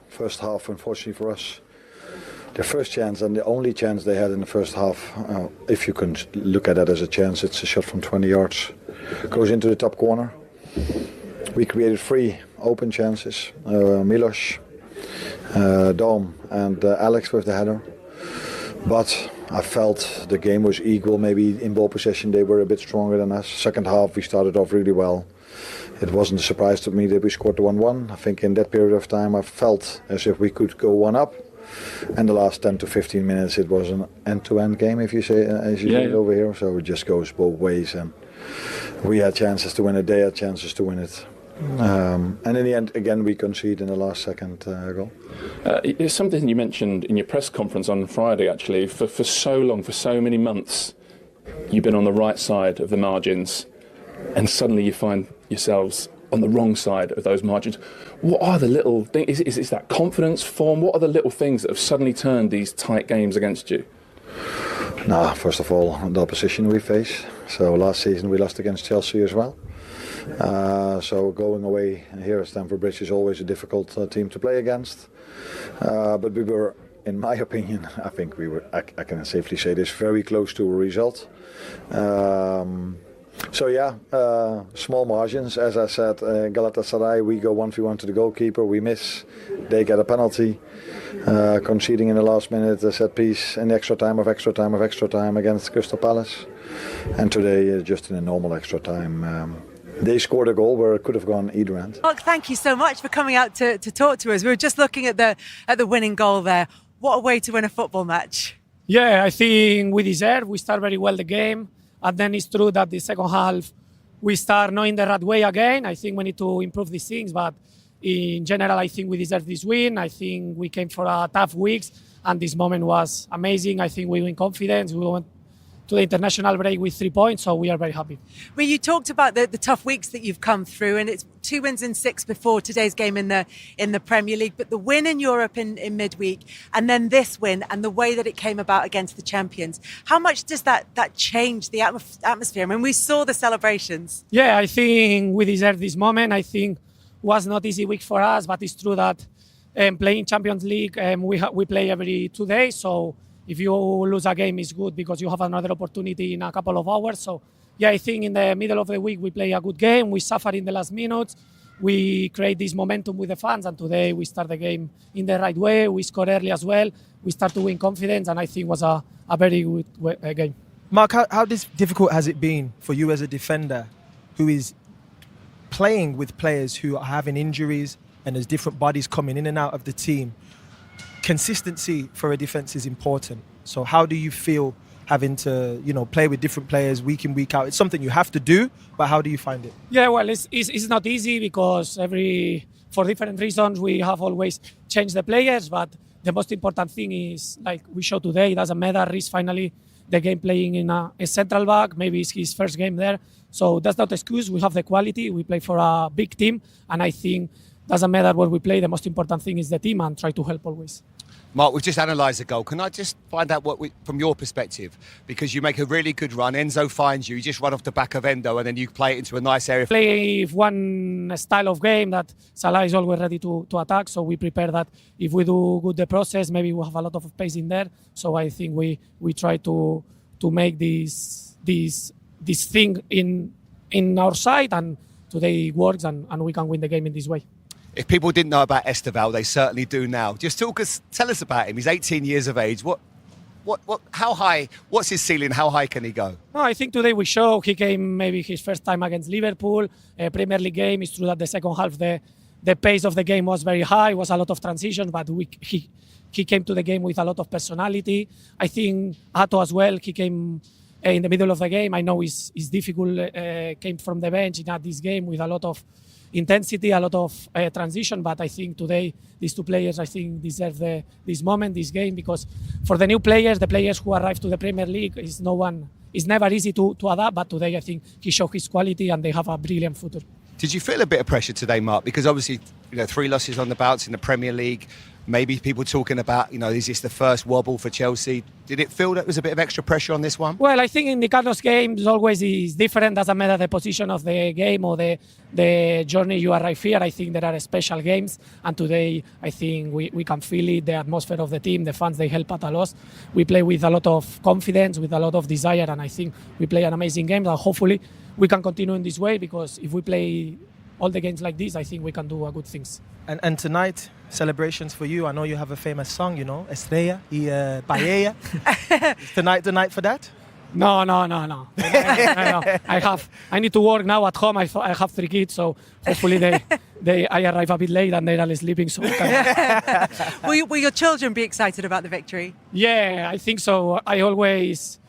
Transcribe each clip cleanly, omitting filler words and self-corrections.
First half, unfortunately for us, their first chance and the only chance they had in the first half, if you can look at that as a chance, it's a shot from 20 yards. Goes into the top corner. We created 3 open chances. Milos, Dom and Alex with the header. But I felt the game was equal. Maybe in ball possession they were a bit stronger than us. Second half we started off really well. It wasn't a surprise to me that we scored the 1-1. I think in that period of time I felt as if we could go 1 up. And the last 10 to 15 minutes it was an end-to-end game, if you say, as you say it over here. So it just goes both ways. And we had chances to win it, they had chances to win it. And in the end, again, we concede in the last second goal. It's something you mentioned in your press conference on Friday, actually. For so long, for so many months, you've been on the right side of the margins, and suddenly you find yourselves on the wrong side of those margins. What are the little things? Is that confidence, form? What are the little things that have suddenly turned these tight games against you? First of all, the opposition we face. So last season we lost against Chelsea as well. So going away here at Stamford Bridge is always a difficult team to play against. But we were, in my opinion, I think we were, I can safely say this, very close to a result. Small margins. As I said, Galatasaray, we go 1v1 to the goalkeeper, we miss, they get a penalty, conceding in the last minute a set piece in the extra time against Crystal Palace. And today, just in a normal extra time, they scored a goal where it could have gone either end. Mark, thank you so much for coming out to talk to us. We were just looking at the winning goal there. What a way to win a football match. Yeah, I think we deserve. We start very well the game. And then it's true that the second half, we start not in the right way again. I think we need to improve these things. But in general, I think we deserve this win. I think we came for a tough weeks. And this moment was amazing. I think we win confidence. We went to the international break with 3 points, so we are very happy. Well, you talked about the tough weeks that you've come through, and it's 2 wins in 6 before today's game in the Premier League, but the win in Europe in midweek, and then this win and the way that it came about against the champions. How much does that change the atmosphere? I mean, we saw the celebrations. Yeah, I think we deserve this moment. I think it was not easy week for us, but it's true that playing Champions League, we play every 2 days, so if you lose a game, it's good because you have another opportunity in a couple of hours. So, yeah, I think in the middle of the week, we play a good game. We suffer in the last minutes. We create this momentum with the fans. And today, we start the game in the right way. We score early as well. We start to win confidence. And I think it was a very good game. Mark, how difficult has it been for you as a defender who is playing with players who are having injuries and there's different bodies coming in and out of the team? Consistency for a defence is important. So how do you feel having to, play with different players week in, week out? It's something you have to do, but how do you find it? Yeah, well, it's not easy because for different reasons, we have always changed the players, but the most important thing is, like we showed today, it doesn't matter, Rhys finally the game playing in a central back, maybe it's his first game there. So that's not an excuse, we have the quality, we play for a big team, and I think doesn't matter where we play, the most important thing is the team and try to help always. Mark, we've just analysed the goal. Can I just find out from your perspective? Because you make a really good run. Enzo finds you. You just run off the back of Endo and then you play it into a nice area. Play one style of game that Salah is always ready to attack. So we prepare that if we do good the process, maybe we'll have a lot of pace in there. So I think we try to make this thing in our side, and today it works and we can win the game in this way. If people didn't know about Esteval, they certainly do now. Just tell us about him. He's 18 years of age. How high? What's his ceiling? How high can he go? No, I think today we show he came maybe his first time against Liverpool, a Premier League game. It's true that the second half the pace of the game was very high. It was a lot of transition, but he came to the game with a lot of personality. I think Ato as well. He came in the middle of the game. I know it's difficult. Came from the bench in this game with a lot of intensity, a lot of transition, but I think today these two players deserve this moment, this game, because for the new players, the players who arrive to the Premier League, it's never easy to adapt, but today I think he showed his quality and they have a brilliant future. Did you feel a bit of pressure today, Mark? Because obviously, 3 losses on the bounce in the Premier League, maybe people talking about, is this the first wobble for Chelsea? Did it feel that there was a bit of extra pressure on this one? Well, I think in the kind of games always is different. Doesn't matter the position of the game or the journey you arrive here. I think there are special games, and today I think we can feel it. The atmosphere of the team, the fans, they help us a lot. We play with a lot of confidence, with a lot of desire, and I think we play an amazing game. And hopefully we can continue in this way, because if we play all the games like this, I think we can do good things. And tonight, celebrations for you. I know you have a famous song, Estrella y Paella. Is tonight the night for that? No. I need to work now at home. I have 3 kids, so hopefully I arrive a bit late and they're all sleeping. So Will your children be excited about the victory? yeah, I think so. I always.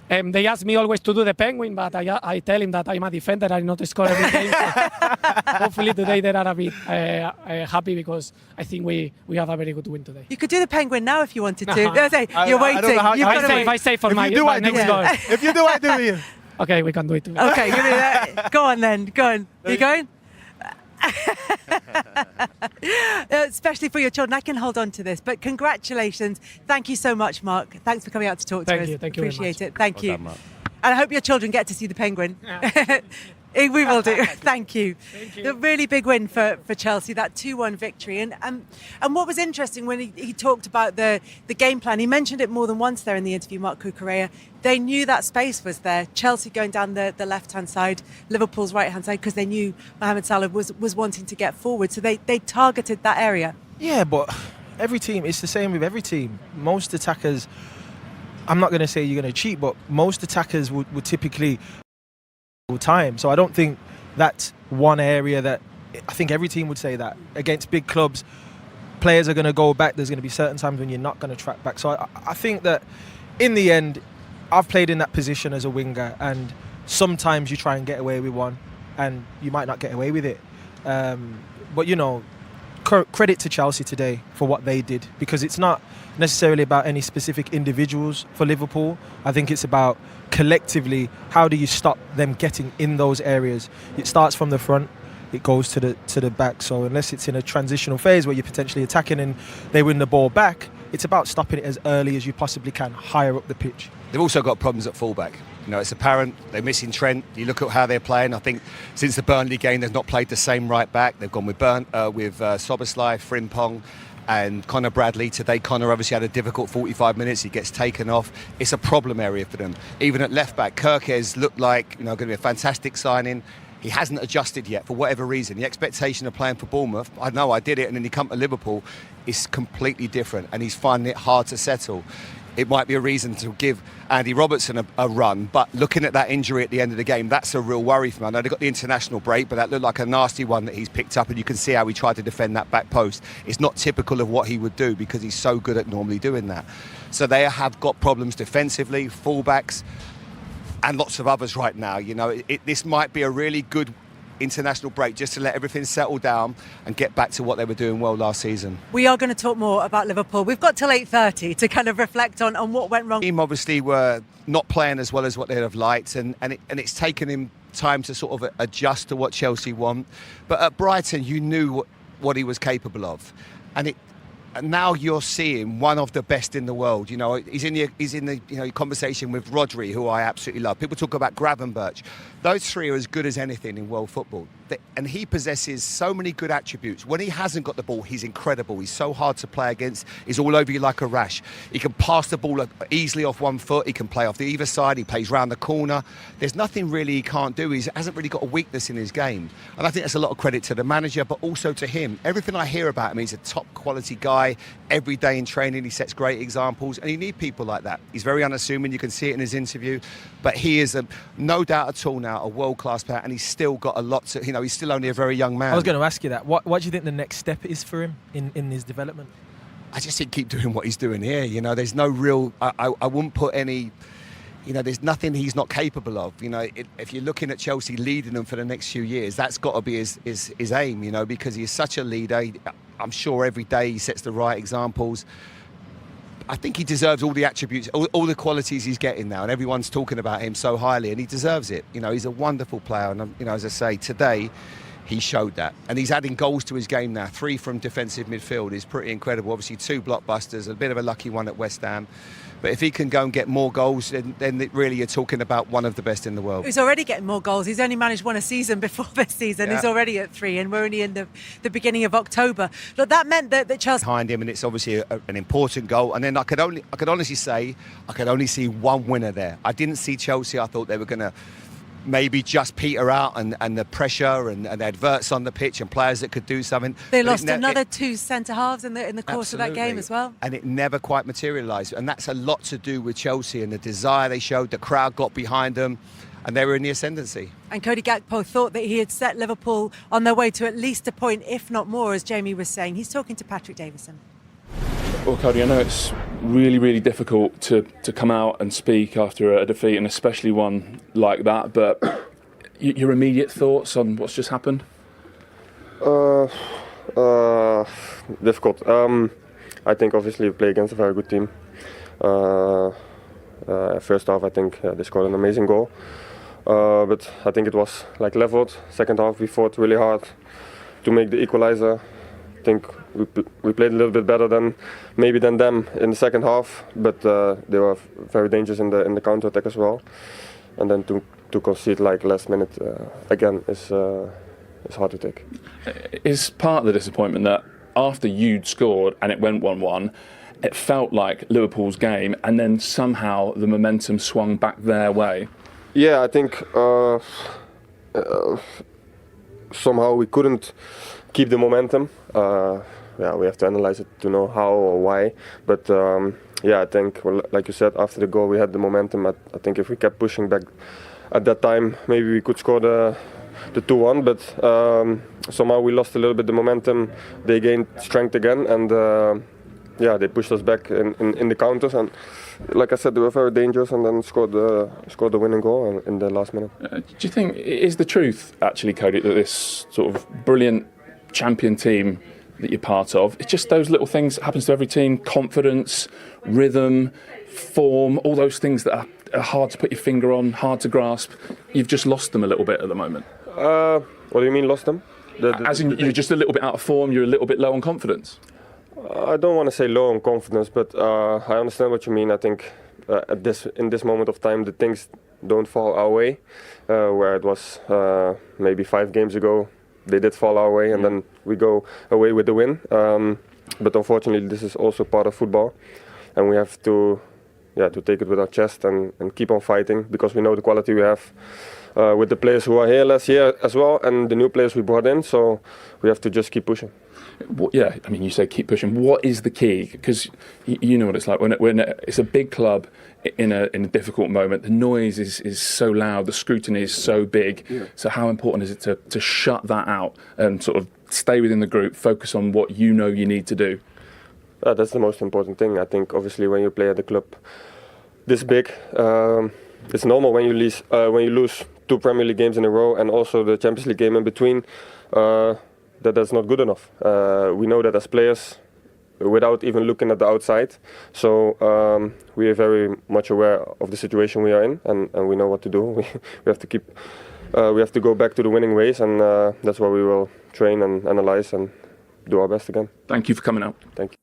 They ask me always to do the penguin, but I tell him that I'm a defender. I not score every game. So hopefully today they are a bit happy, because I think we have a very good win today. You could do the penguin now if you wanted to. Uh-huh. You're waiting. You've got to wait. I say for my next goal. If you do, I do you. Okay, we can do it too. Okay, give me that. Go on then. Go on. You going? Especially for your children. I can hold on to this, but congratulations. Thank you so much, Mark. Thanks for coming out to talk to us. Thank you very Appreciate much. it. Thank you. done, Mark. And I hope your children get to see the penguin. We will do. Thank you. A really big win for Chelsea, that 2-1 victory. And what was interesting when he talked about the game plan, he mentioned it more than once there in the interview, Marc Cucurella. They knew that space was there. Chelsea going down the left-hand side, Liverpool's right-hand side, because they knew Mohamed Salah was wanting to get forward. So they targeted that area. Yeah, but every team, it's the same with every team. Most attackers, I'm not going to say you're going to cheat, but most attackers would typically time. So I don't think that's one area that, I think every team would say that. Against big clubs, players are going to go back. There's going to be certain times when you're not going to track back. So I think that in the end, I've played in that position as a winger, and sometimes you try and get away with one and you might not get away with it. But credit to Chelsea today for what they did, because it's not necessarily about any specific individuals for Liverpool. I think it's about collectively, how do you stop them getting in those areas? It starts from the front, it goes to the back. So unless it's in a transitional phase where you're potentially attacking and they win the ball back, it's about stopping it as early as you possibly can, higher up the pitch. They've also got problems at fullback. It's apparent they're missing Trent. You look at how they're playing. I think since the Burnley game, they've not played the same right back. They've gone with Soboslai, Frimpong, and Connor Bradley. Today, Connor obviously had a difficult 45 minutes. He gets taken off. It's a problem area for them. Even at left back, Kirkes looked like going to be a fantastic signing. He hasn't adjusted yet for whatever reason. The expectation of playing for Bournemouth, I know I did it, and then he come to Liverpool, is completely different, and he's finding it hard to settle. It might be a reason to give Andy Robertson a run, but looking at that injury at the end of the game, that's a real worry for me. I know they got the international break, but that looked like a nasty one that he's picked up, and you can see how he tried to defend that back post. It's not typical of what he would do, because he's so good at normally doing that. So they have got problems defensively, fullbacks, and lots of others right now. This might be a really good international break just to let everything settle down and get back to what they were doing well last season. We are going to talk more about Liverpool. We've got till 8:30 to kind of reflect on what went wrong. The team obviously were not playing as well as what they'd have liked, and it's taken him time to sort of adjust to what Chelsea want. But at Brighton, you knew what he was capable of, and now you're seeing one of the best in the world. He's in the conversation with Rodri, who I absolutely love. People talk about Gravenberch. Those three are as good as anything in world football. And he possesses so many good attributes. When he hasn't got the ball, he's incredible. He's so hard to play against. He's all over you like a rash. He can pass the ball easily off one foot. He can play off the either side. He plays round the corner. There's nothing really he can't do. He hasn't really got a weakness in his game. And I think that's a lot of credit to the manager, but also to him. Everything I hear about him, he's a top quality guy. Every day in training, he sets great examples. And you need people like that. He's very unassuming. You can see it in his interview. But he is, no doubt at all now, a world-class player. And he's still got a lot to, he's still only a very young man. I was going to ask you that. What do you think the next step is for him in his development? I just think keep doing what he's doing here. There's no real, I wouldn't put any, there's nothing he's not capable of. If you're looking at Chelsea leading them for the next few years, that's got to be his aim, because he's such a leader. I'm sure every day he sets the right examples. I think he deserves all the attributes, all the qualities he's getting now, and everyone's talking about him so highly, and he deserves it. He's a wonderful player, and as I say, today he showed that. And he's adding goals to his game now. 3 from defensive midfield is pretty incredible. Obviously 2 blockbusters, a bit of a lucky one at West Ham. But if he can go and get more goals, then really you're talking about one of the best in the world. He's already getting more goals. He's only managed 1 a season before this season. He's already at 3, and we're only in the beginning of October. Look, that meant that Chelsea Behind him, and it's obviously an important goal. And then I could honestly say I could only see one winner there. I didn't see Chelsea. I thought they were going to maybe just peter out, and the pressure and the adverts on the pitch and players that could do something. They lost another 2 centre-halves in the course of that game as well. And it never quite materialised. And that's a lot to do with Chelsea and the desire they showed. The crowd got behind them and they were in the ascendancy. And Cody Gakpo thought that he had set Liverpool on their way to at least a point, if not more, as Jamie was saying. He's talking to Patrick Davison. Well, Cody, I know it's really, really difficult to come out and speak after a defeat, and especially one like that, but your immediate thoughts on what's just happened? Difficult. I think obviously we play against a very good team. First half, I think they scored an amazing goal, but I think it was like leveled. Second half, we fought really hard to make the equalizer. I think we played a little bit better than them in the second half, but they were very dangerous in the counter attack as well. And then to concede like last minute again is hard to take. Is part of the disappointment that after you'd scored and it went 1-1, it felt like Liverpool's game, and then somehow the momentum swung back their way? Yeah, I think somehow we couldn't keep the momentum. We have to analyze it to know how or why. But I think, like you said, after the goal we had the momentum. I think if we kept pushing back at that time, maybe we could score the 2-1. But somehow we lost a little bit the momentum. They gained strength again, and they pushed us back in the counters. And like I said, they were very dangerous, and then scored the winning goal in the last minute. Do you think it is the truth, actually, Cody, that this sort of brilliant champion team that you're part of, it's just those little things that happens to every team: confidence, rhythm, form, all those things that are hard to put your finger on, hard to grasp? You've just lost them a little bit at the moment. What do you mean lost them? As in, you're just a little bit out of form, you're a little bit low on confidence? I don't want to say low on confidence, but I understand what you mean. I think in this moment of time, the things don't fall our way, where it was maybe 5 games ago, they did fall our way, and then we go away with the win. But unfortunately, this is also part of football, and we have to take it with our chest and keep on fighting, because we know the quality we have with the players who are here last year as well, and the new players we brought in. So we have to just keep pushing. Yeah, I mean, you say keep pushing. What is the key? Because you know what it's like when it's a big club in a difficult moment. The noise is so loud, the scrutiny is so big. Yeah. So how important is it to shut that out and sort of stay within the group, focus on what you know you need to do? That's the most important thing. I think obviously when you play at a club this big, it's normal when you lose 2 Premier League games in a row and also the Champions League game in between. That's not good enough. We know that as players, without even looking at the outside. So we are very much aware of the situation we are in, and we know what to do. We have to we have to go back to the winning ways, and that's why we will train and analyse and do our best again. Thank you for coming out. Thank you.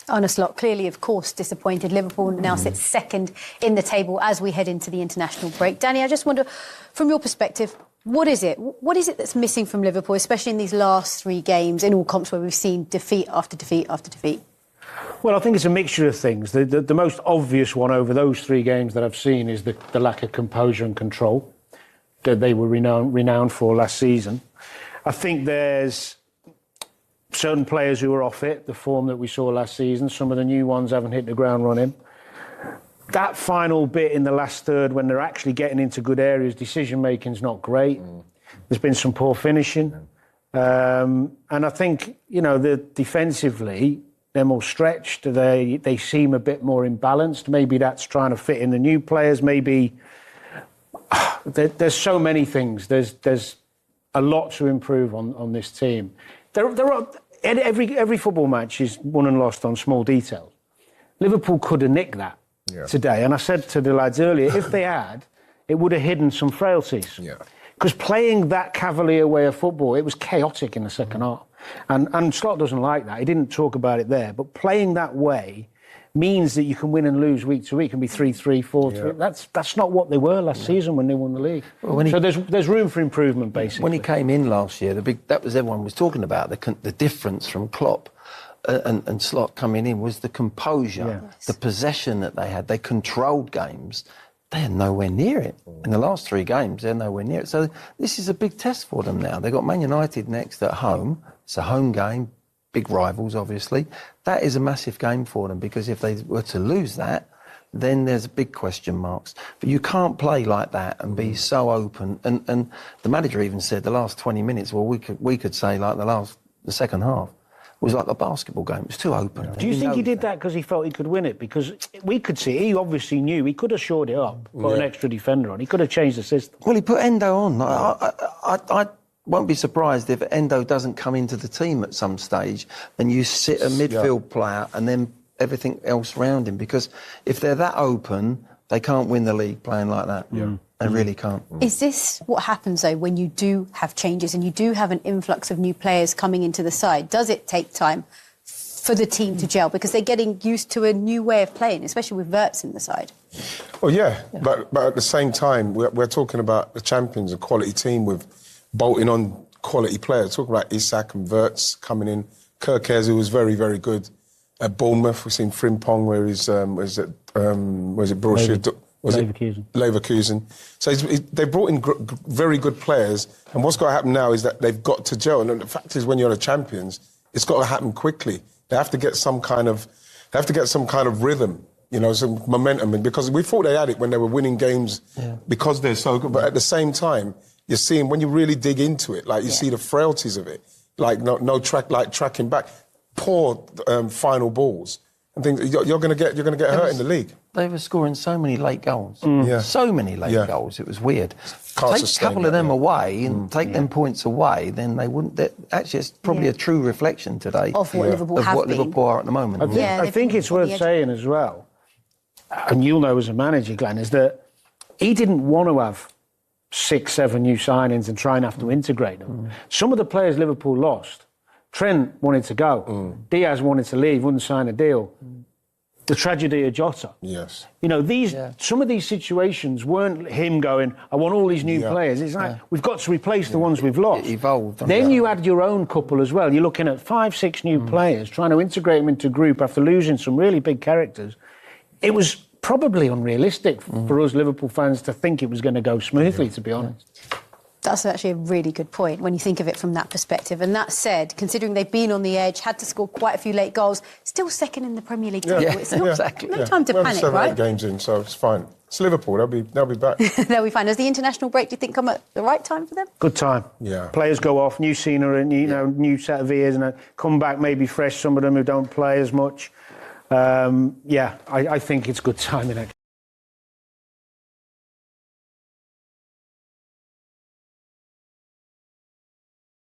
Arne Slot, clearly, of course, disappointed. Liverpool now sits second in the table as we head into the international break. Danny, I just wonder, from your perspective, what is it? What is it that's missing from Liverpool, especially in these last 3 games, in all comps where we've seen defeat after defeat after defeat? Well, I think it's a mixture of things. The most obvious one over those 3 games that I've seen is the lack of composure and control that they were renowned for last season. I think there's certain players who are off it, the form that we saw last season. Some of the new ones haven't hit the ground running. That final bit in the last third, when they're actually getting into good areas, decision-making's not great. There's been some poor finishing. And I think, defensively, they're more stretched. They seem a bit more imbalanced. Maybe that's trying to fit in the new players. Maybe there's so many things. There's a lot to improve on this team. There are every football match is won and lost on small details. Liverpool could have nicked that today, and I said to the lads earlier, if they had, it would have hidden some frailties. Yeah. Because playing that cavalier way of football, it was chaotic in the second half. And Slot doesn't like that. He didn't talk about it there. But playing that way means that you can win and lose week to week. It can be 3-3, 4-3. That's not what they were last season when they won the league. Well, so there's room for improvement, basically. When he came in last year, that was everyone was talking about, the difference from Klopp and Slot coming in was the composure, the possession that they had. They controlled games. They're nowhere near it. In the last 3 games, they're nowhere near it. So this is a big test for them now. They've got Man United next at home. It's a home game, big rivals, obviously. That is a massive game for them, because if they were to lose that, then there's big question marks. But you can't play like that and be so open. And the manager even said the last 20 minutes, well, we could say like the second half was like a basketball game. It was too open. Do you think he did that because he felt he could win it? Because we could see, he obviously knew he could have shored it up, put an extra defender on. He could have changed the system. Well, he put Endo on. I won't be surprised if Endo doesn't come into the team at some stage and you sit a midfield player and then everything else around him. Because if they're that open, they can't win the league playing like that. They really can't. Is this what happens, though, when you do have changes and you do have an influx of new players coming into the side? Does it take time for the team to gel? Because they're getting used to a new way of playing, especially with Wirtz in the side. Well, but at the same time, we're talking about the champions, a quality team with bolting on quality players. Talking about Isak and Wirtz coming in. Kerkez, who was very, very good at Bournemouth. We've seen Frimpong, where he's, was it Borussia? Leverkusen. So they brought in very good players, and what's got to happen now is that they've got to gel. And the fact is, when you're the champions, it's got to happen quickly. They have to get some kind of rhythm, some momentum. And because we thought they had it when they were winning games, because they're so good. But at the same time, you're seeing when you really dig into it, like you see the frailties of it, like tracking back, poor final balls. And things, you're going to get hurt in the league. They were scoring so many late goals. So many late goals. It was weird. Take a couple of them away and take them points away, then they wouldn't. Actually, it's probably a true reflection today of what Liverpool have been. Liverpool are at the moment. I think it's worth saying as well, and you'll know as a manager, Glenn, is that he didn't want to have 6, 7 new signings and try and have to integrate them. Some of the players Liverpool lost, Trent wanted to go. Diaz wanted to leave, wouldn't sign a deal. The tragedy of Jota. Yes. Some of these situations weren't him going, I want all these new players. It's like, we've got to replace the ones we've lost. It evolved. Then you had your own couple as well. You're looking at 5, 6 new players, trying to integrate them into a group after losing some really big characters. It was probably unrealistic for us Liverpool fans to think it was going to go smoothly, to be honest. That's actually a really good point when you think of it from that perspective. And that said, considering they've been on the edge, had to score quite a few late goals, still second in the Premier League table. It's not no time to panic, 7, right? 8 games in, so it's fine. It's Liverpool. They'll be back. They'll be fine. Does the international break, do you think, come at the right time for them? Good time. Yeah. Players go off, new scenery, new set of ears, and come back maybe fresh. Some of them who don't play as much. I think it's good timing.